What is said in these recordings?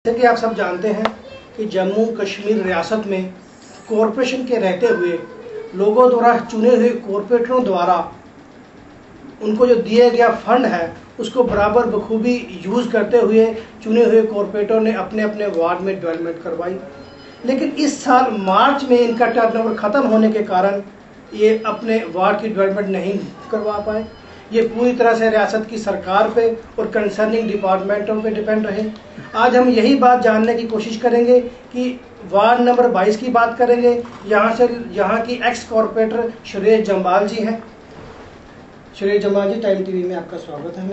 जैसे कि आप सब जानते हैं कि जम्मू कश्मीर रियासत में कॉरपोरेशन के रहते हुए लोगों द्वारा चुने हुए कॉरपोरेटरों द्वारा उनको जो दिया गया फंड है उसको बराबर बखूबी यूज़ करते हुए चुने हुए कॉरपोरेटरों ने अपने अपने वार्ड में डेवलपमेंट करवाई। लेकिन इस साल मार्च में इनका टर्नओवर ख़त्म होने के कारण ये अपने वार्ड की डेवलपमेंट नहीं करवा पाए। ये पूरी तरह से रियासत की सरकार पे और कंसर्निंग डिपार्टमेंटों पे डिपेंड रहे। आज हम यही बात जानने की कोशिश करेंगे कि वार्ड नंबर 22 की बात करेंगे। यहाँ की एक्स कॉरपोरेटर सुरेश जम्वाल जी हैं। सुरेश जम्वाल जी, टाइम टीवी में आपका स्वागत है।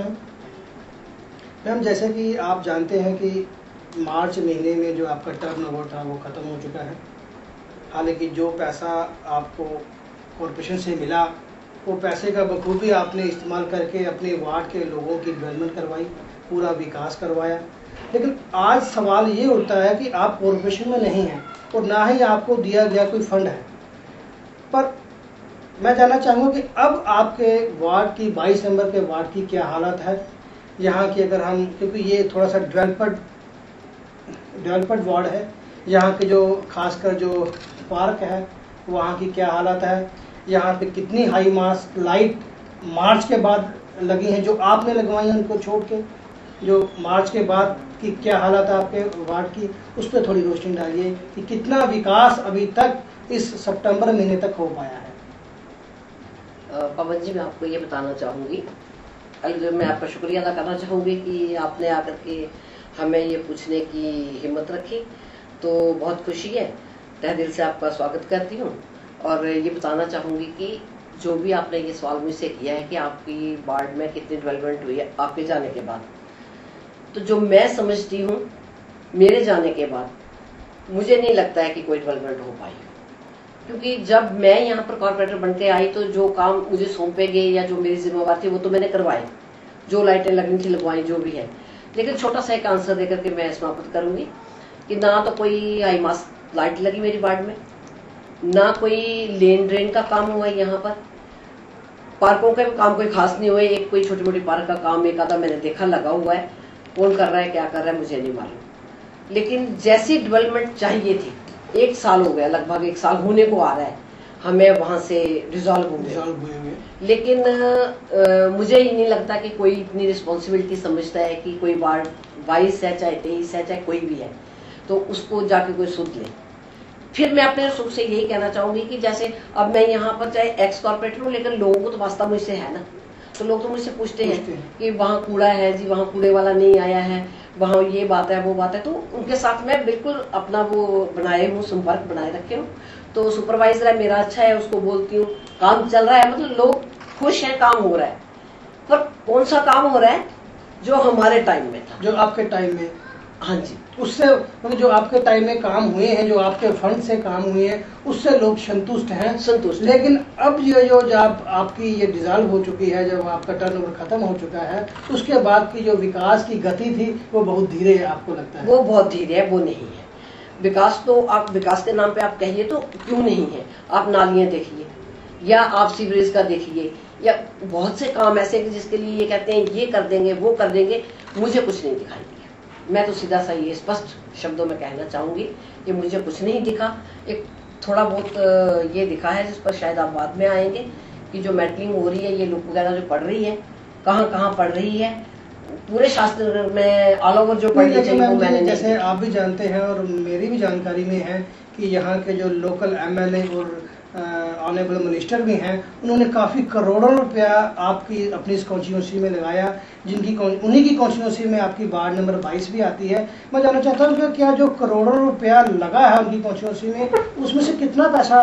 मैम, जैसे कि आप जानते हैं कि मार्च महीने में जो आपका टर्नओवर था वो ख़त्म हो चुका है। हालांकि जो पैसा आपको कॉरपोरेशन से मिला वो पैसे का बखूबी आपने इस्तेमाल करके अपने वार्ड के लोगों की डेवलपमेंट करवाई, पूरा विकास करवाया। लेकिन आज सवाल ये उठता है कि आप कॉरपोरेशन में नहीं हैं और ना ही आपको दिया गया कोई फंड है। पर मैं जानना चाहूँगा कि अब आपके वार्ड की 22 नंबर के वार्ड की क्या हालत है यहाँ की। अगर हम, क्योंकि ये थोड़ा सा डेवलपर्ड वार्ड है, यहाँ के जो खासकर जो पार्क है वहाँ की क्या हालत है, यहाँ पे कितनी हाई मास्ट लाइट मार्च के बाद लगी हैं जो आपने लगवाई हैं उनको छोड़ के, जो मार्च के बाद की क्या हालत है आपके वार्ड की, उस पर थोड़ी रोशनी डालिए कि कितना विकास अभी तक इस सितंबर महीने तक हो पाया है। पवन जी, मैं आपको ये बताना चाहूँगी, मैं आपका शुक्रिया अदा करना चाहूँगी कि आपने आकर के हमें ये पूछने की हिम्मत रखी, तो बहुत खुशी है। तहे दिल से आपका स्वागत करती हूँ और ये बताना चाहूँगी कि जो भी आपने ये सवाल मुझसे किया है कि आपकी वार्ड में कितनी डेवलपमेंट हुई है आपके जाने के बाद, तो जो मैं समझती हूँ मेरे जाने के बाद मुझे नहीं लगता है कि कोई डेवलपमेंट हो पाई। क्योंकि जब मैं यहाँ पर कॉर्पोरेटर बन के आई तो जो काम मुझे सौंपे गए या जो मेरी जिम्मेवारी थी वो तो मैंने करवाई, जो लाइटें लगनी थी लगवाई, जो भी है। लेकिन छोटा सा एक आंसर देकर के मैं समाप्त करूंगी कि ना तो कोई हाई मास्ट लाइट लगी मेरी वार्ड में, ना कोई लेन ड्रेन का काम हुआ है। यहाँ पर पार्कों का काम कोई खास नहीं हुआ है। एक कोई छोटी मोटी पार्क का काम एक आधा मैंने देखा लगा हुआ है, कौन कर रहा है क्या कर रहा है मुझे नहीं मालूम। लेकिन जैसी डेवलपमेंट चाहिए थी, 1 साल हो गया, लगभग 1 साल होने को आ रहा है हमें वहां से डिसॉल्व हुए। लेकिन मुझे ही नहीं लगता कि कोई इतनी रिस्पॉन्सिबिलिटी समझता है कि कोई वार्ड 22 है चाहे 23 है चाहे कोई भी है तो उसको जाके कोई सुध ले। फिर मैं अपने सुख से यही कहना चाहूंगी कि जैसे अब मैं यहाँ पर चाहे एक्स कॉर्पोरेटर हूँ, लेकिन लोगों को तो वास्ता मुझसे है ना, तो लोग तो मुझसे पूछते हैं कि वहाँ कूड़ा है जी, वहाँ कूड़े वाला नहीं आया है, वहाँ ये बात है वो बात है। तो उनके साथ मैं बिल्कुल अपना वो बनाए हूँ, संपर्क बनाए रखे हूँ। तो सुपरवाइजर है मेरा अच्छा है, उसको बोलती हूँ काम चल रहा है, मतलब लोग खुश हैं, काम हो रहा है। पर कौन सा काम हो रहा है जो हमारे टाइम में था, जो आपके टाइम में, हाँ जी, उससे मतलब जो आपके टाइम में काम हुए हैं, जो आपके फंड से काम हुए हैं, उससे लोग संतुष्ट हैं। लेकिन अब ये जो जब आपकी ये डिसॉल्व हो चुकी है, जब आपका टर्नओवर खत्म हो चुका है, उसके बाद की जो विकास की गति थी वो बहुत धीरे है, आपको लगता है? वो बहुत धीरे है, वो नहीं है विकास। तो आप विकास के नाम पे आप कहिए तो क्यों नहीं है। आप नालियां देखिए या आप सीवरेज का देखिए या बहुत से काम ऐसे जिसके लिए ये कहते हैं ये कर देंगे वो कर देंगे, मुझे कुछ नहीं दिखाई दिया। मैं तो सीधा सा ये स्पष्ट शब्दों में कहना चाहूंगी कि मुझे कुछ नहीं दिखा। एक थोड़ा बहुत ये दिखा है जिस पर शायद आप बाद में आएंगे कि जो मेटलिंग हो रही है, ये लुक वगैरह जो पड़ रही है, कहाँ कहाँ पड़ रही है, पूरे शास्त्र में ऑल ओवर जो पढ़नी चाहिए वो मैंने नहीं। जैसे आप भी जानते हैं और मेरी भी जानकारी में है कि यहाँ के जो लोकल एमएलए और ऑनरेबल मिनिस्टर भी हैं, उन्होंने काफ़ी करोड़ों रुपया आपकी अपनी इस कॉन्स्टिट्यूंसी में लगाया, उन्हीं की कॉन्स्टिट्यूंसी में आपकी वार्ड नंबर 22 भी आती है। मैं जानना चाहता हूँ कि क्या जो करोड़ों रुपया लगा है उनकी कॉन्स्टिट्यूंसी में, उसमें से कितना पैसा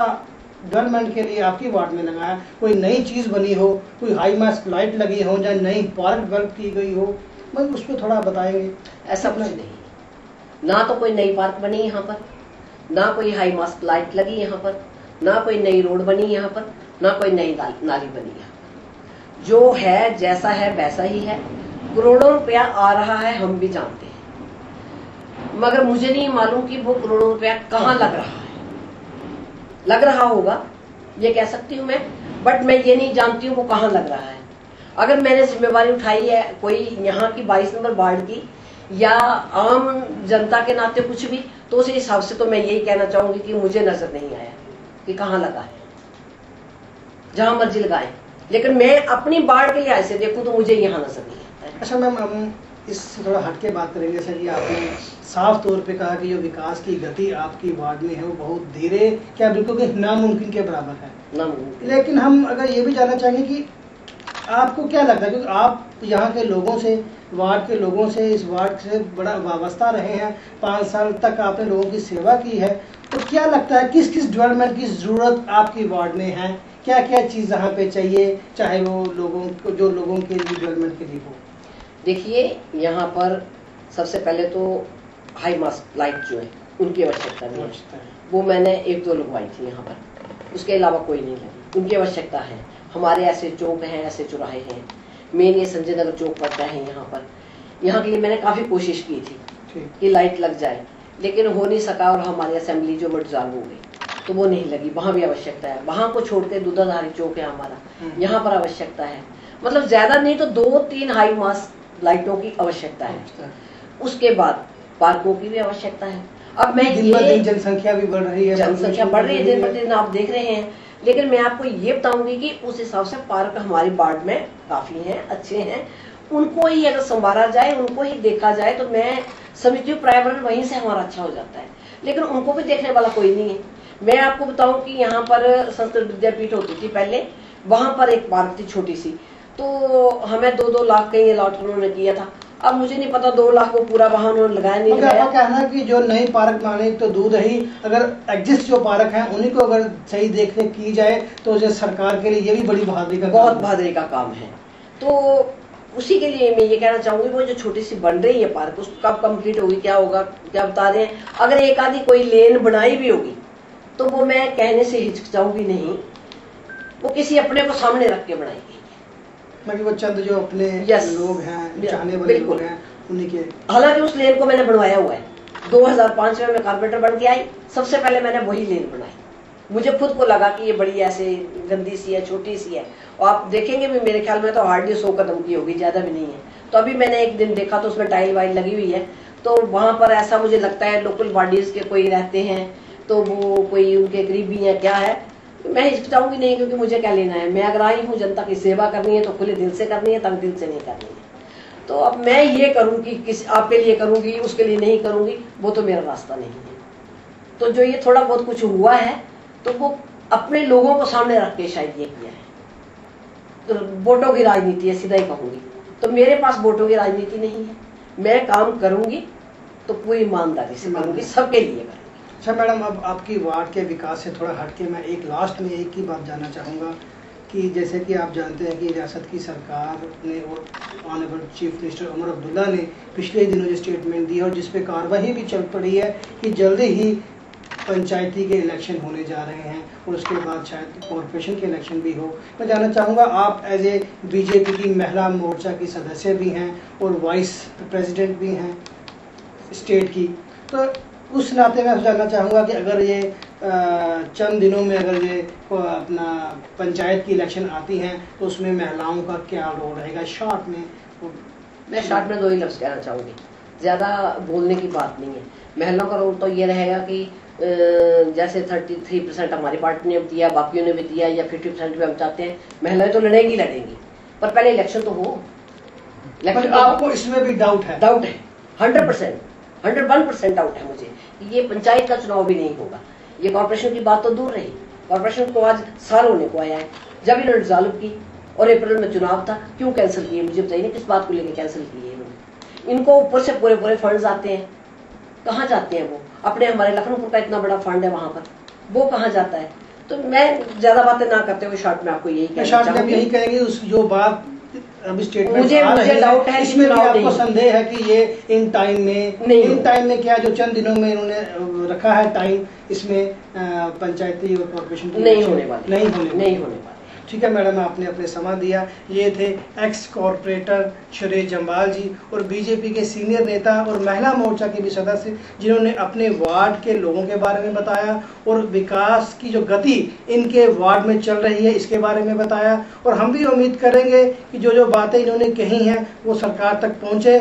डेवलपमेंट के लिए आपकी वार्ड में लगा है? कोई नई चीज़ बनी हो, कोई हाई मास्ट लाइट लगी हो, या नई पार्क डेवलप की गई हो, मतलब उस पर थोड़ा बताएंगे। ऐसा कुछ नहीं, ना तो कोई नई पार्क बनी यहाँ पर, ना कोई हाई मास्ट लाइट लगी यहाँ पर, ना कोई नई रोड बनी यहाँ पर, ना कोई नई नाली बनी यहाँ पर। जो है जैसा है वैसा ही है। करोड़ों रुपया आ रहा है हम भी जानते हैं, मगर मुझे नहीं मालूम कि वो करोड़ों रुपया कहाँ लग रहा है। लग रहा होगा ये कह सकती हूँ मैं, बट मैं ये नहीं जानती हूँ वो कहाँ लग रहा है। अगर मैंने जिम्मेवारी उठाई है कोई यहाँ की 22 नंबर वार्ड की या आम जनता के नाते कुछ भी, तो उस हिसाब से तो मैं यही कहना चाहूंगी कि मुझे नजर नहीं आया कि कहाँ लगा है। जहां मर्जी लगाए, लेकिन मैं अपनी वार्ड के लिहाज से देखूं तो मुझे यहाँ नजर नहीं आता है। अच्छा मैम, हम इससे थोड़ा हटके बात करेंगे। जैसे कि आपने साफ तौर पे कहा कि जो विकास की गति आपकी वार्ड में है वो बहुत धीरे, क्या बिल्कुल कि नामुमकिन के बराबर है। नामुमकिन। लेकिन हम अगर ये भी जानना चाहेंगे कि आपको क्या लगता है, क्योंकि आप यहाँ के लोगों से, वार्ड के लोगों से, इस वार्ड से बड़ा वाबस्ता रहे हैं, 5 साल तक आपने लोगों की सेवा की है, तो क्या लगता है किस किस डेवलपमेंट की जरूरत आपकी वार्ड में है? क्या क्या चीज़ यहाँ पे चाहिए, चाहे वो लोगों को, जो लोगों के लिए डेवलपमेंट के लिए हो? देखिए, यहाँ पर सबसे पहले तो हाई मास्ट लाइट जो है उनकी आवश्यकता नहीं है। वो मैंने 1-2 लगवाई थी यहाँ पर, उसके अलावा कोई नहीं लगी। उनकी आवश्यकता है। हमारे ऐसे चौक हैं, ऐसे चौराहे हैं, मेन ये संजय नगर चौक पड़ता है यहाँ पर। यहाँ के लिए मैंने काफ़ी कोशिश की थी कि लाइट लग जाए, लेकिन हो नहीं सका और हमारी असेंबली जो डिसॉल्व हो गई तो वो नहीं लगी। वहाँ भी आवश्यकता है। वहाँ को छोड़ के दूधाधारी चौक है हमारा, यहाँ पर आवश्यकता है। मतलब ज्यादा नहीं तो 2-3 हाई मास लाइटों की आवश्यकता है। उसके बाद पार्कों की भी आवश्यकता है। अब मैं ये जनसंख्या भी बढ़ रही है, जनसंख्या बढ़ रही है दिन प्रतिदिन, आप देख रहे हैं। लेकिन मैं आपको ये बताऊंगी कि उस हिसाब से पार्क हमारी वार्ड में काफी हैं, अच्छे हैं। उनको ही अगर संवारा जाए, उनको ही देखा जाए तो मैं समझती हूँ पर्यावरण वहीं से हमारा अच्छा हो जाता है। लेकिन उनको भी देखने वाला कोई नहीं है। मैं आपको बताऊं कि यहाँ पर संस्कृत विद्यापीठ होती थी पहले, वहां पर एक पार्क थी छोटी सी, तो हमें 2-2 लाख कहीं अलॉट उन्होंने किया था। अब मुझे नहीं पता 2 लाख को पूरा वहां उन्होंने लगाया नहीं लगाया। कहना है कि जो नई पार्क माने तो दूध ही, अगर एग्जिस्ट जो पार्क है उन्हीं को अगर सही देखरेख की जाए तो जो सरकार के लिए ये भी बड़ी बहादुरी का, बहुत बहादुरी का काम है। तो उसी के लिए मैं ये कहना चाहूंगी, वो जो छोटी सी बन रही है पार्क, उस कब कंप्लीट होगी, क्या होगा, क्या बता रहे हैं। अगर एक आधी कोई लेन बनाई भी होगी तो वो मैं कहने से हिचकिचाऊंगी नहीं, वो किसी अपने को सामने रख के बनाएगी। वो चंद जो अपने लोग हैं, चाहने वाले लोग हैं, उन्हीं के। हालांकि उस लेन को मैंने बनवाया हुआ है। 2005 में मैं कारपेंटर बन के आई, सबसे पहले मैंने वही लेन बनाई। मुझे खुद को लगा कि ये बड़ी ऐसे गंदी सी है, छोटी सी है, और आप देखेंगे भी मेरे ख्याल में तो हार्डली 100 कदम की होगी, ज्यादा भी नहीं है। तो अभी मैंने एक दिन देखा तो उसमें टाइल वाइल लगी हुई है। तो वहां पर ऐसा मुझे लगता है लोकल बॉडीज के कोई रहते हैं, तो वो कोई उनके करीबी है, क्या है, मैं हिचकिचाऊंगी नहीं, क्योंकि मुझे क्या लेना है। मैं अगर आई हूँ जनता की सेवा करनी है तो खुले दिल से करनी है, तंग दिल से नहीं करनी है। तो अब मैं ये करूंगी, किस आपके लिए करूंगी, उसके लिए नहीं करूंगी, वो तो मेरा रास्ता नहीं है। तो जो ये थोड़ा बहुत कुछ हुआ है तो वो अपने लोगों को सामने रख के शायद ये किया है। तो वोटों की राजनीति है, सीधा ही कहूंगी। तो मेरे पास वोटों की राजनीति नहीं है। मैं काम करूंगी तो पूरी ईमानदारी से करूंगी, सबके लिए करूंगी। अच्छा मैडम, अब आपकी वार्ड के विकास से थोड़ा हटके मैं एक लास्ट में एक ही बात जानना चाहूँगा कि जैसे कि आप जानते हैं कि रियासत की सरकार ने और honourable chief minister Omar Abdullah ने पिछले दिनों जो स्टेटमेंट दी है और जिस पे कार्रवाई भी चल पड़ी है कि जल्दी ही पंचायती के इलेक्शन होने जा रहे हैं और उसके बाद शायद कॉरपोरेशन के इलेक्शन भी हो। मैं जानना चाहूँगा, आप एज ए बीजेपी की महिला मोर्चा की सदस्य भी हैं और वाइस प्रेसिडेंट भी हैं स्टेट की, तो उस नाते मैं जानना चाहूँगा कि अगर ये चंद दिनों में अगर ये अपना पंचायत की इलेक्शन आती हैं तो उसमें महिलाओं का क्या रोल रहेगा शॉर्ट में? मैं शॉर्ट में 2 ही लफ्ज़ कहना चाहूँगी, ज़्यादा बोलने की बात नहीं है। महिलाओं का रोल तो ये रहेगा कि जैसे 33% हमारी पार्टी ने दिया, बाकियों ने भी दिया, या 50% भी हम चाहते हैं। महिलाएं तो लड़ेंगी, पर पहले इलेक्शन तो हो। आपको इसमें भी डाउट है? डाउट है, 100%, 101% डाउट है मुझे। ये पंचायत का चुनाव भी नहीं होगा। ये कॉर्पोरेशन की बात तो दूर रही, कॉर्पोरेशन को आज साल होने को आया है जब इन्होंने डिसॉल्व की, और अप्रैल में चुनाव था। क्यों कैंसिल किए मुझे बताइए, किस बात को लेकर कैंसिल किए इन्होंने? इनको ऊपर से पूरे फंड्स आते हैं, कहाँ जाते हैं वो? अपने हमारे लखनऊ का इतना बड़ा फंड है वहां पर, वो कहाँ जाता है? तो मैं ज्यादा बातें ना करते हुए शॉर्ट में आपको यही कहेंगे उस जो बात अभी स्टेटमेंट मुझे डाउट है, इसमें भी आपको संदेह है कि ये इन टाइम में क्या जो चंद दिनों में इन्होंने रखा है टाइम, इसमें पंचायती और कॉर्पोरेशन की नहीं होने वाली। ठीक है मैडम, आपने अपने समय दिया। ये थे एक्स कॉर्पोरेटर सुरेश जम्वाल जी और बीजेपी के सीनियर नेता और महिला मोर्चा के भी सदस्य, जिन्होंने अपने वार्ड के लोगों के बारे में बताया और विकास की जो गति इनके वार्ड में चल रही है इसके बारे में बताया। और हम भी उम्मीद करेंगे कि जो बातें इन्होंने कही हैं वो सरकार तक पहुँचे।